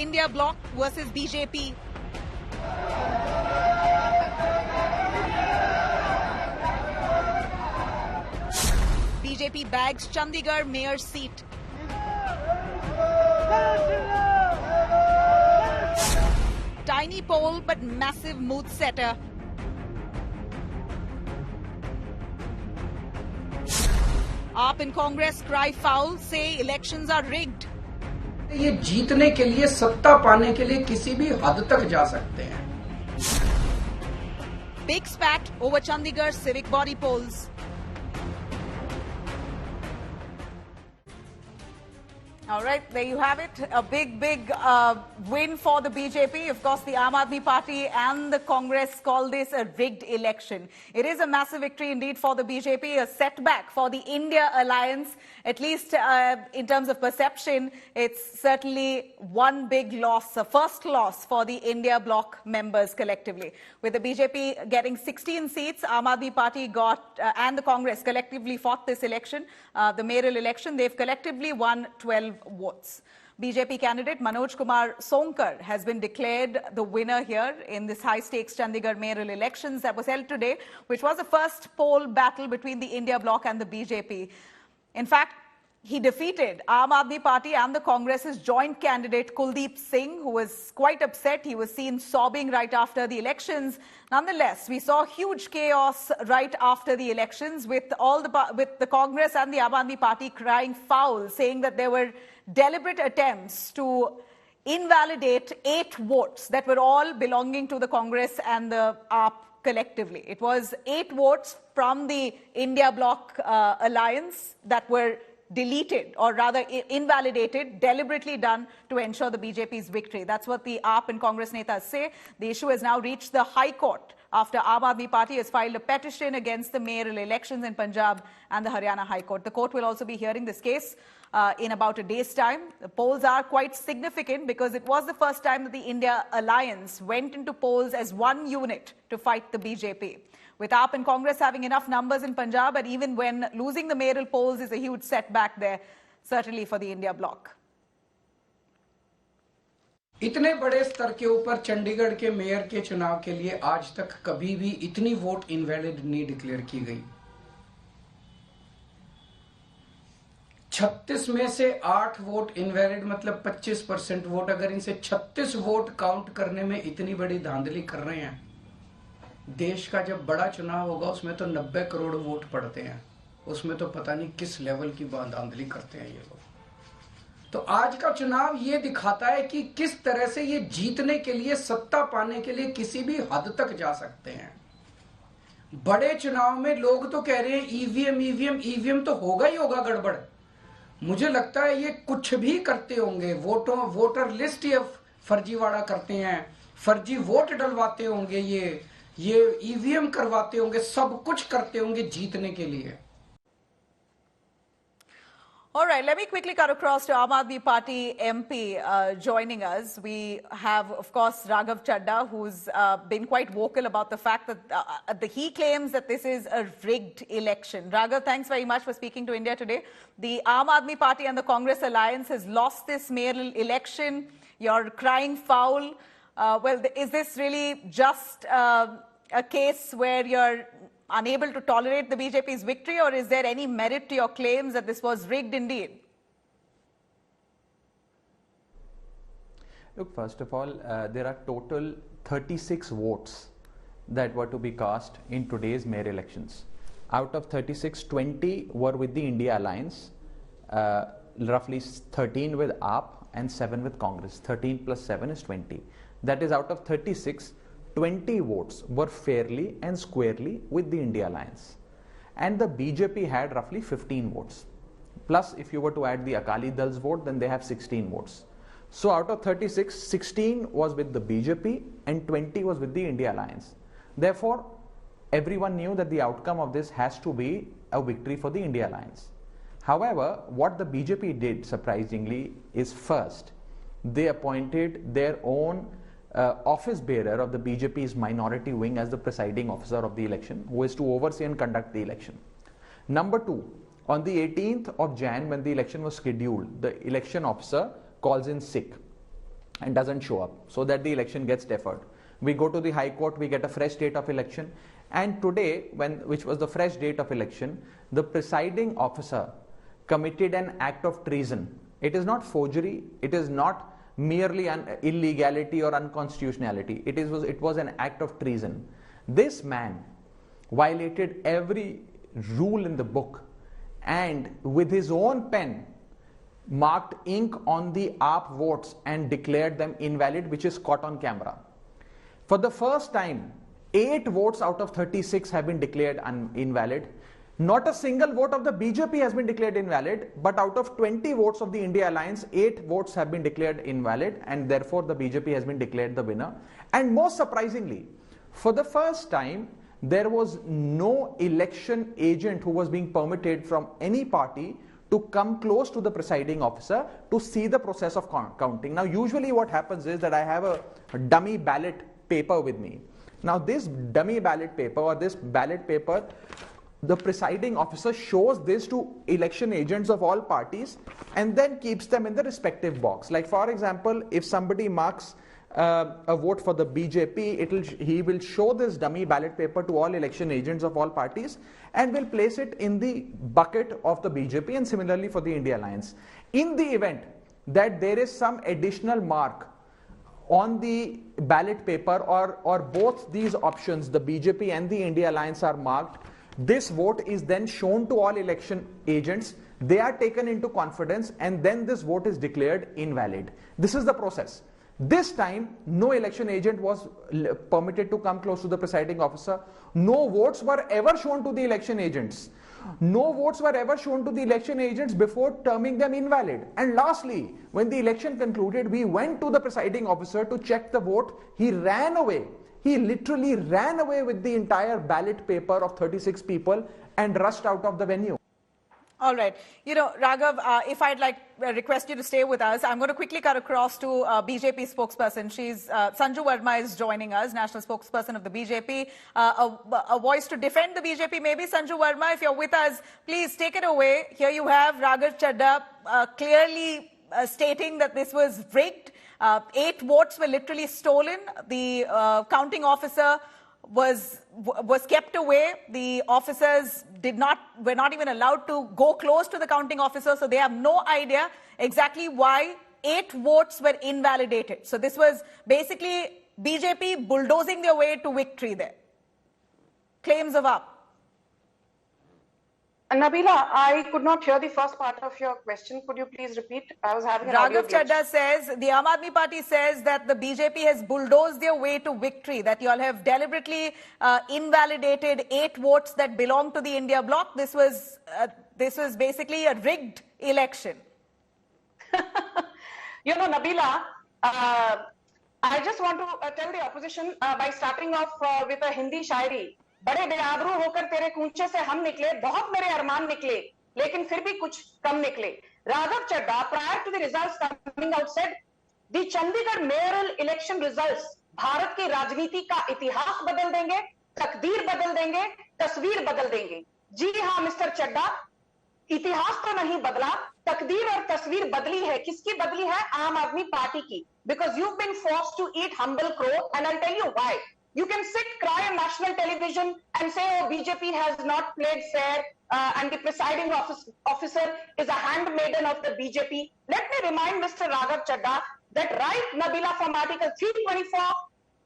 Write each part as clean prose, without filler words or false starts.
India bloc versus BJP. BJP bags Chandigarh mayor seat. Tiny poll but massive mood setter. AAP and Congress cry foul, say elections are rigged. ये जीतने के लिए, सत्ता पाने के लिए किसी भी हद तक जा सकते हैं. Big spat over Chandigarh civic body polls. All right, there you have it. A big win for the BJP. Of course, the Aam Aadmi Party and the Congress call this a rigged election. It is a massive victory indeed for the BJP, a setback for the India alliance. At least in terms of perception, it's certainly one big loss, a first loss for the India bloc members collectively. With the BJP getting 16 seats, Aam Aadmi Party got, and the Congress collectively fought this election, the mayoral election. They've collectively won 12 votes. BJP candidate Manoj Kumar Sonkar has been declared the winner here in this high-stakes Chandigarh mayoral elections that was held today, which was the first poll battle between the India bloc and the BJP. In fact, he defeated Aam Aadmi Party and the Congress's joint candidate Kuldeep Singh, who was quite upset. He was seen sobbing right after the elections. Nonetheless, we saw huge chaos right after the elections with the Congress and the Aam Aadmi Party crying foul, saying that there were deliberate attempts to invalidate 8 votes that were all belonging to the Congress and the AAP collectively. It was 8 votes from the India bloc alliance that were deleted, or rather invalidated, deliberately done to ensure the BJP's victory. That's what the AAP and Congress netas say. The issue has now reached the High Court after Aam Aadmi Party has filed a petition against the mayoral elections in Punjab and the Haryana High Court. The court will also be hearing this case in about a day's time. The polls are quite significant because it was the first time that the India alliance went into polls as one unit to fight the BJP. With AAP and Congress having enough numbers in Punjab, and even when losing the mayoral polls is a huge setback there, certainly for the India bloc. इतने बड़े स्तर के ऊपर चंडीगढ़ के mayor के चुनाव के लिए आज तक कभी भी इतनी वोट इनवैलिड नहीं डिक्लेयर की गई. 36 में से 8 वोट इनवैलिड, मतलब 25% वोट. अगर इनसे 36 वोट काउंट करने में इतनी बड़ी धांधली कर रहे हैं, देश का जब बड़ा चुनाव होगा उसमें तो 90 करोड़ वोट पड़ते हैं, उसमें तो पता नहीं किस लेवल की धांधली करते हैं ये लोग. तो आज का चुनाव ये दिखाता है कि किस तरह से ये जीतने के लिए, सत्ता पाने के लिए किसी भी हद तक जा सकते हैं. बड़े चुनाव में लोग तो कह रहे हैं ईवीएम तो होगा ही होगा गड़बड़. मुझे लगता है ये कुछ भी करते होंगे, वोटर लिस्ट ये फर्जीवाड़ा करते हैं, फर्जी वोट डलवाते होंगे, ये ईवीएम करवाते होंगे, सब कुछ करते होंगे जीतने के लिए. All right, let me quickly cut across to Aam Aadmi Party MP joining us. We have, of course, Raghav Chadda, who's been quite vocal about the fact that he claims that this is a rigged election. Raghav, thanks very much for speaking to India today. The Aam Aadmi Party and the Congress alliance has lost this mayoral election. You're crying foul. Well, is this really just a case where you're unable to tolerate the BJP's victory, or is there any merit to your claims that this was rigged indeed? Look, first of all, there are total 36 votes that were to be cast in today's mayor elections. Out of 36, 20 were with the India alliance, roughly 13 with AAP and 7 with Congress. 13 plus 7 is 20. That is, out of 36, 20 votes were fairly and squarely with the India alliance. And the BJP had roughly 15 votes. Plus, if you were to add the Akali Dal's vote, then they have 16 votes. So out of 36, 16 was with the BJP and 20 was with the India alliance. Therefore, everyone knew that the outcome of this has to be a victory for the India alliance. However, what the BJP did, surprisingly, is first, they appointed their own office bearer of the BJP's minority wing as the presiding officer of the election, who is to oversee and conduct the election. Number 2, on the 18th of Jan, when the election was scheduled, the election officer calls in sick. and doesn't show up, so that the election gets deferred. We go to the High Court, we get a fresh date of election, and today, which was the fresh date of election, the presiding officer committed an act of treason. It is not forgery, it is not merely an illegality or unconstitutionality. It was an act of treason. This man violated every rule in the book, and with his own pen marked ink on the AAP votes and declared them invalid, which is caught on camera. For the first time, 8 votes out of 36 have been declared invalid. Not a single vote of the BJP has been declared invalid, but out of 20 votes of the India Alliance, 8 votes have been declared invalid, and therefore the BJP has been declared the winner. And most surprisingly, for the first time, there was no election agent who was being permitted from any party to come close to the presiding officer to see the process of counting. Now, usually what happens is that I have a dummy ballot paper with me. Now, this dummy ballot paper or this ballot paper, the presiding officer shows this to election agents of all parties and then keeps them in the respective box. Like, for example, if somebody marks a vote for the BJP, he will show this dummy ballot paper to all election agents of all parties and will place it in the bucket of the BJP, and similarly for the India Alliance. In the event that there is some additional mark on the ballot paper, or both these options, the BJP and the India Alliance, are marked, this vote is then shown to all election agents. They are taken into confidence, and then this vote is declared invalid. This is the process. This time, no election agent was permitted to come close to the presiding officer. No votes were ever shown to the election agents. No votes were ever shown to the election agents before terming them invalid. And lastly, when the election concluded, we went to the presiding officer to check the vote. He ran away. He literally ran away with the entire ballot paper of 36 people and rushed out of the venue. All right. You know, Raghav, if I'd request you to stay with us, I'm going to quickly cut across to BJP spokesperson. Sanju Verma is joining us, national spokesperson of the BJP. A voice to defend the BJP, maybe. Sanju Verma, if you're with us, please take it away. Here you have Raghav Chadha clearly stating that this was rigged. 8 votes were literally stolen. The counting officer was kept away. The officers were not even allowed to go close to the counting officer, so they have no idea exactly why 8 votes were invalidated. So this was basically BJP bulldozing their way to victory there. Claims of AAP. Nabila, I could not hear the first part of your question. Could you please repeat? I was having an audio glitch. Raghav Chadha says, the Aam Aadmi Party says that the BJP has bulldozed their way to victory, that you all have deliberately invalidated 8 votes that belong to the India bloc. This was basically a rigged election. You know, Nabila, I just want to tell the opposition by starting off with a Hindi shairi. बड़े बेआबरू होकर तेरे कूंचे से हम निकले, बहुत मेरे अरमान निकले, लेकिन फिर भी कुछ कम निकले. Raghav Chadha, prior to the results coming out, said the Chandigarh mayoral election results Bharat की राजनीति का इतिहास बदल देंगे, तकदीर बदल देंगे, तस्वीर बदल देंगे. जी हाँ मिस्टर चड्डा, इतिहास तो नहीं बदला, तकदीर और तस्वीर बदली है. किसकी बदली है? आम आदमी पार्टी की. Because you've been forced to eat humble crow, and I'll tell you why. You can sit, cry on national television and say, oh, BJP has not played fair and the presiding officer is a handmaiden of the BJP. Let me remind Mr. Raghav Chadha that right, Nabila, from Article 324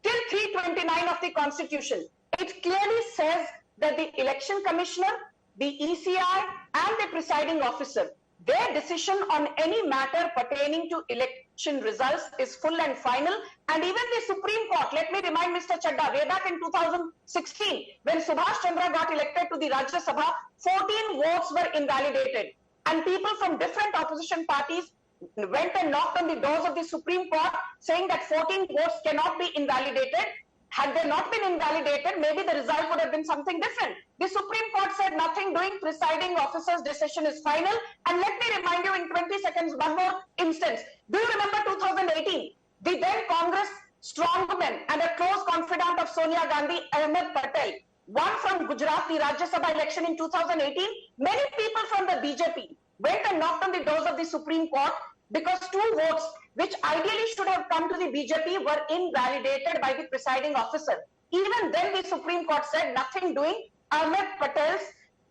till 329 of the Constitution, it clearly says that the election commissioner, the ECI and the presiding officer, their decision on any matter pertaining to election results is full and final. And even the Supreme Court, let me remind Mr. Chadha, way back in 2016, when Subhash Chandra got elected to the Rajya Sabha, 14 votes were invalidated. And people from different opposition parties went and knocked on the doors of the Supreme Court saying that 14 votes cannot be invalidated. Had they not been invalidated, maybe the result would have been something different. The Supreme Court said nothing doing, presiding officer's decision is final. And let me remind you in 20 seconds, one more instance. Do you remember 2018? The then Congress strongman and a close confidant of Sonia Gandhi, Ahmed Patel, won from Gujarat the Rajya Sabha election in 2018. Many people from the BJP went and knocked on the doors of the Supreme Court because 2 votes which ideally should have come to the BJP, were invalidated by the presiding officer. Even then, the Supreme Court said nothing doing. Ahmed Patel's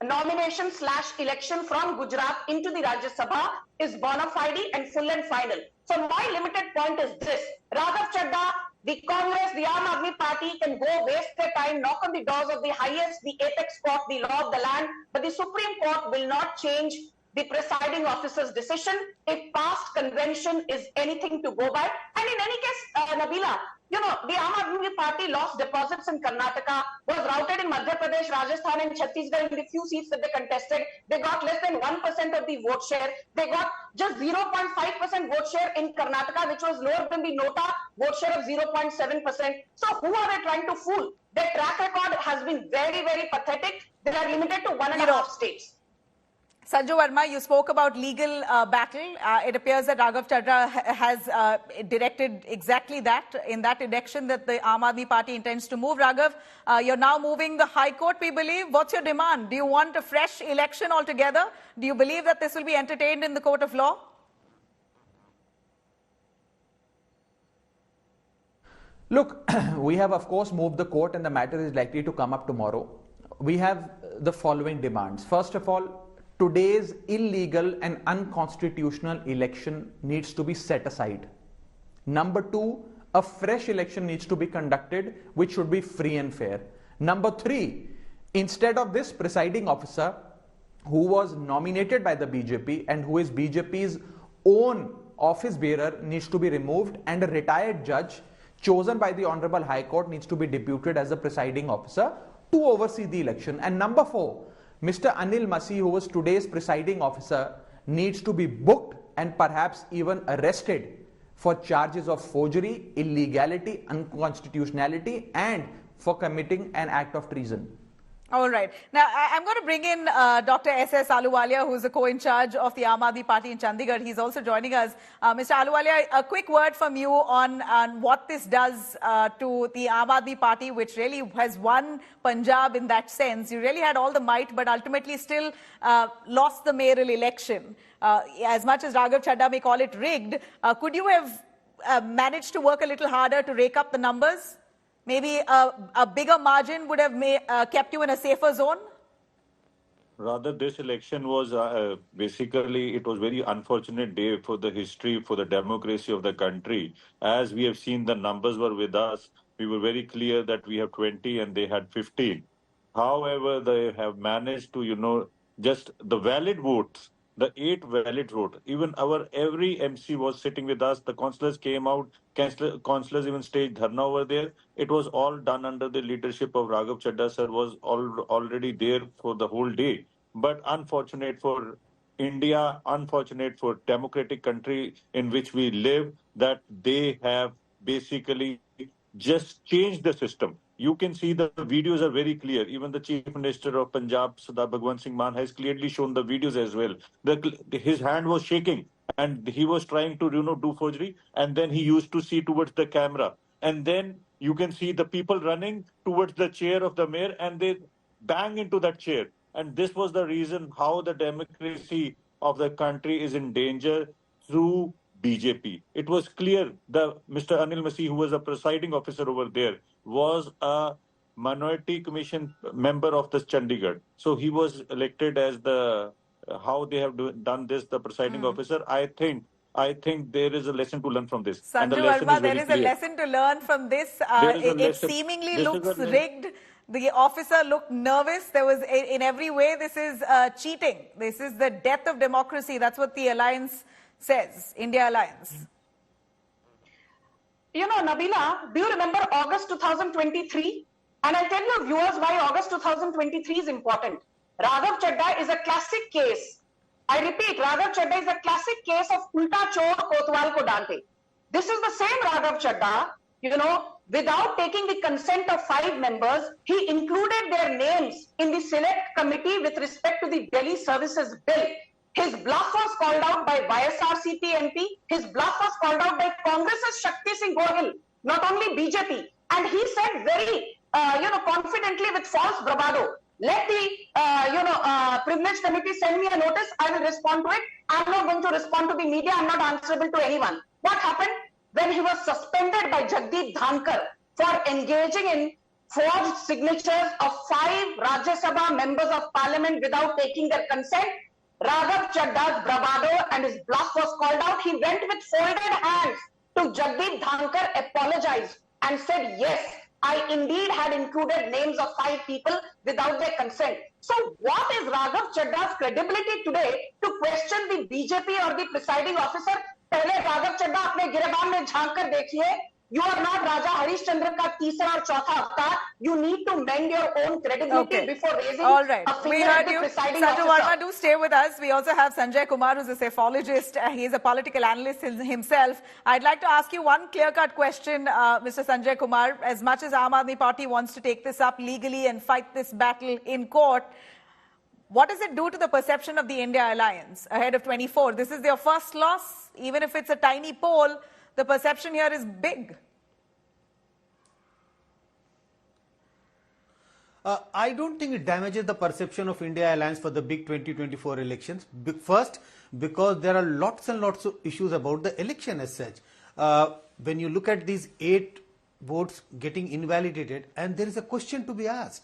nomination / election from Gujarat into the Rajya Sabha is bona fide and full and final. So my limited point is this: Raghav Chadha, the Congress, the Aam Aadmi Party can go waste their time, knock on the doors of the highest, the apex court, the law of the land, but the Supreme Court will not change the presiding officer's decision if past convention is anything to go by. And in any case, Nabila, you know, the Aam Aadmi Party lost deposits in Karnataka, was routed in Madhya Pradesh, Rajasthan and Chhattisgarh in the few seats that they contested. They got less than 1% of the vote share. They got just 0.5% vote share in Karnataka, which was lower than the Nota vote share of 0.7%. So who are they trying to fool? Their track record has been very, very pathetic. They are limited to 1.5 states. Sanju Verma, you spoke about legal battle. It appears that Raghav Chadha has directed exactly that in that direction, that the Aam Aadmi Party intends to move. Raghav, you're now moving the High Court, we believe. What's your demand? Do you want a fresh election altogether? Do you believe that this will be entertained in the court of law? Look, we have of course moved the court and the matter is likely to come up tomorrow. We have the following demands. First of all, today's illegal and unconstitutional election needs to be set aside. Number two, a fresh election needs to be conducted, which should be free and fair. Number three, instead of this presiding officer who was nominated by the BJP and who is BJP's own office bearer needs to be removed, and a retired judge chosen by the Honorable High Court needs to be deputed as the presiding officer to oversee the election. And number four, Mr. Anil Masih, who was today's presiding officer, needs to be booked and perhaps even arrested for charges of forgery, illegality, unconstitutionality, and for committing an act of treason. All right. Now, I'm going to bring in Dr. S.S. Ahluwalia, who's the co-in-charge of the Aam Aadmi Party in Chandigarh. He's also joining us. Mr. Ahluwalia, a quick word from you on what this does to the Aam Aadmi Party, which really has won Punjab in that sense. You really had all the might, but ultimately still lost the mayoral election. As much as Raghav Chadha may call it rigged, could you have managed to work a little harder to rake up the numbers? Maybe a bigger margin would have kept you in a safer zone? Rather, this election was basically, it was very unfortunate day for the history, for the democracy of the country. As we have seen, the numbers were with us. We were very clear that we have 20 and they had 15. However, they have managed to, just the valid votes, the 8 valid votes. Even our every MC was sitting with us. The councillors came out. Councillors even staged dharna over there. It was all done under the leadership of Raghav Chadha sir, was already there for the whole day. But unfortunate for India, unfortunate for democratic country in which we live, that they have basically just changed the system. You can see the videos are very clear. Even the Chief Minister of Punjab, Sardar Bhagwant Singh Mann, has clearly shown the videos as well. His hand was shaking and he was trying to, do forgery. And then he used to see towards the camera. And then you can see the people running towards the chair of the mayor and they bang into that chair. And this was the reason how the democracy of the country is in danger through BJP. It was clear that Mr. Anil Masih, who was a presiding officer over there, was a minority commission member of this Chandigarh. So he was elected as how they have done this, the presiding officer. I think there is a lesson to learn from this. Sanju Verma, there is a lesson to learn from this. It seemingly looks rigged. The officer looked nervous. There was, in every way, this is cheating. This is the death of democracy. That's what the alliance says, India Alliance. Nabila, do you remember August 2023? And I'll tell your viewers why August 2023 is important. Raghav Chadha is a classic case. I repeat, Raghav Chadha is a classic case of Ulta Chor Kotwal Ko Dante. This is the same Raghav Chadha, without taking the consent of 5 members, he included their names in the select committee with respect to the Delhi Services Bill. His bluff was called out by YSRCP MP. His bluff was called out by Congress's Shakti Singh Gohil, not only BJP. And he said very, confidently with false bravado, let the, privilege committee send me a notice. I will respond to it. I'm not going to respond to the media. I'm not answerable to anyone. What happened when he was suspended by Jagdeep Dhankar for engaging in forged signatures of 5 Rajya Sabha members of parliament without taking their consent? Raghav Chadda's bravado and his bluff was called out. He went with folded hands to Jagdeep Dhankar, apologized and said, yes, I indeed had included names of 5 people without their consent. So what is Raghav Chadda's credibility today to question the BJP or the presiding officer? पहले राघव चड्डा अपने गिरबान में झांक कर देखिए. You are not Raja Harish Chandra का तीसरा और चौथा अवतार. You need to mend your own credibility before raising a finger at the presiding officer. Sanju Verma, do stay with us. We also have Sanjay Kumar, who's a psephologist. He is a political analyst himself. I'd like to ask you one clear-cut question, Mr. Sanjay Kumar. As much as Aam Aadmi Party wants to take this up legally and fight this battle in court, what does it do to the perception of the India alliance ahead of 24? This is their first loss. Even if it's a tiny poll, the perception here is big. I don't think it damages the perception of India alliance for the big 2024 elections. First, because there are lots and lots of issues about the election as such. When you look at these 8 votes getting invalidated, and there is a question to be asked.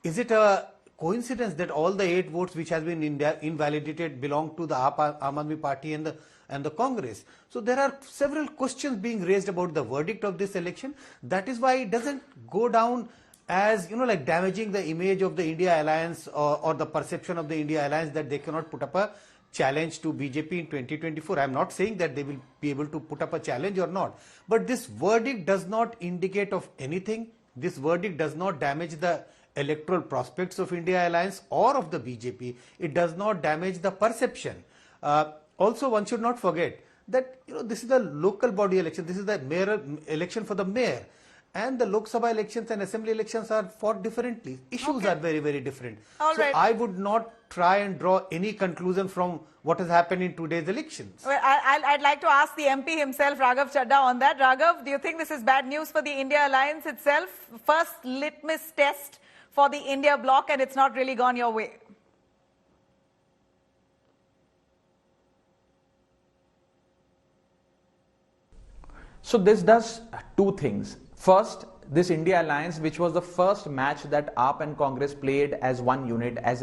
Is it a coincidence that all the 8 votes which has been invalidated belong to the Aam Aadmi Party and the Congress? So there are several questions being raised about the verdict of this election. That is why it doesn't go down as, like damaging the image of the India alliance or the perception of the India alliance that they cannot put up a challenge to BJP in 2024. I am not saying that they will be able to put up a challenge or not. But this verdict does not indicate of anything. This verdict does not damage the electoral prospects of India alliance or of the BJP. It does not damage the perception. Also, one should not forget that this is the local body election. This is the mayoral election for the mayor. And the Lok Sabha elections and assembly elections are fought differently. Issues are very, very different. I would not try and draw any conclusion from what has happened in today's elections. Well, I'd like to ask the MP himself, Raghav Chadda, on that. Raghav, do you think this is bad news for the India alliance itself? First litmus test for the India bloc, and it's not really gone your way. So this does 2 things. First, this India alliance, which was the first match that AAP and Congress played as one unit, as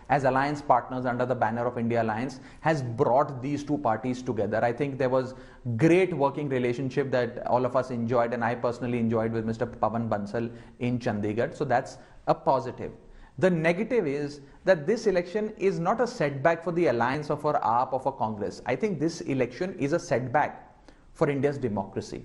alliance partners under the banner of India Alliance, has brought these 2 parties together. I think there was great working relationship that all of us enjoyed, and I personally enjoyed with Mr. Pawan Bansal in Chandigarh. So that's a positive. The negative is that this election is not a setback for the alliance or for AAP or for Congress. I think this election is a setback for India's democracy.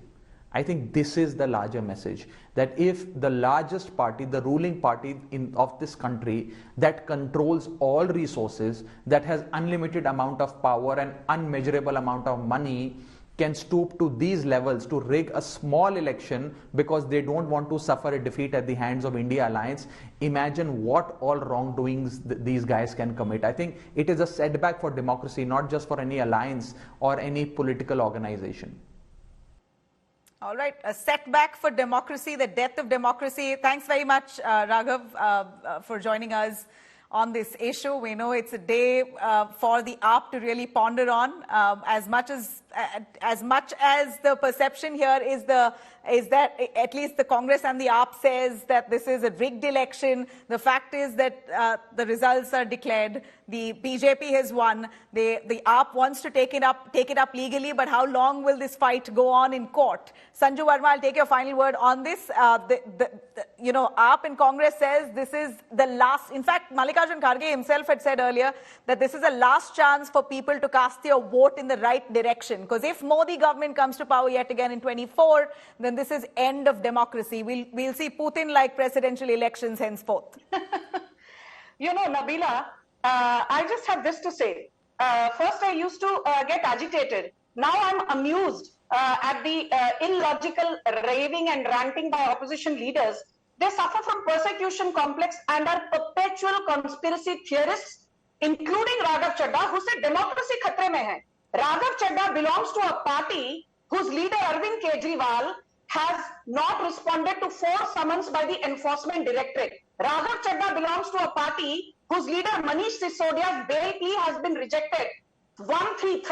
I think this is the larger message, that if the largest party, the ruling party of this country that controls all resources, that has unlimited amount of power and unmeasurable amount of money, can stoop to these levels to rig a small election because they don't want to suffer a defeat at the hands of India alliance, imagine what all wrongdoings these guys can commit. I think it is a setback for democracy, not just for any alliance or any political organization. All right, a setback for democracy, the death of democracy. Thanks very much, Raghav, for joining us on this issue. We know it's a day for the AAP to really ponder on. As much as the perception here is that at least the Congress and the AAP says that this is a rigged election. The fact is that the results are declared. The BJP has won. The AAP wants to take it up legally, but how long will this fight go on in court? Sanju Verma, I'll take your final word on this. AAP and Congress says this is the last. In fact, Mallikarjun Kharge himself had said earlier that this is a last chance for people to cast their vote in the right direction. Because if Modi government comes to power yet again in 24, then this is end of democracy. We'll see Putin-like presidential elections henceforth. Nabila, I just have this to say. First, I used to get agitated. Now I'm amused at the illogical raving and ranting by opposition leaders. They suffer from persecution complex and are perpetual conspiracy theorists, including Raghav Chadda, who said democracy khatre mein hai. Raghav Chadda belongs to a party whose leader Arvind Kejriwal has not responded to 4 summons by the Enforcement Directorate. Raghav Chadda belongs to a party whose leader Manish Sisodia's bail plea has been rejected. 13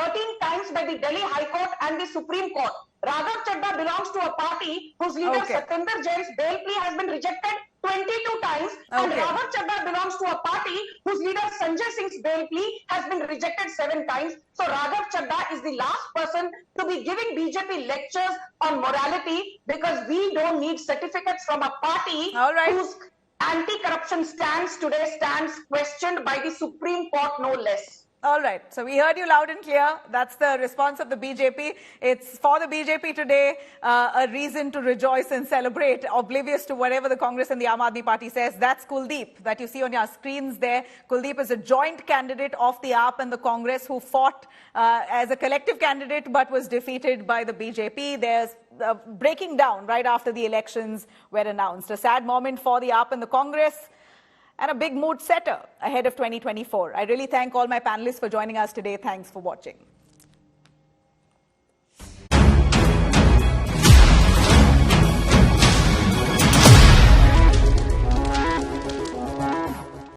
times by the Delhi High Court and the Supreme Court. Raghav Chadha belongs to a party whose leader Satinder Jain's bail plea has been rejected 22 times, and Raghav Chadha belongs to a party whose leader Sanjay Singh's bail plea has been rejected 7 times. So Raghav Chadha is the last person to be giving BJP lectures on morality, because we don't need certificates from a party whose anti-corruption stance today stands questioned by the Supreme Court, no less. All right. So we heard you loud and clear. That's the response of the BJP. It's for the BJP today, a reason to rejoice and celebrate, oblivious to whatever the Congress and the Aam Aadmi Party says. That's Kuldeep that you see on your screens there. Kuldeep is a joint candidate of the AAP and the Congress who fought as a collective candidate but was defeated by the BJP. There's breaking down right after the elections were announced. A sad moment for the AAP and the Congress, and a big mood setter ahead of 2024. I really thank all my panelists for joining us today. Thanks for watching.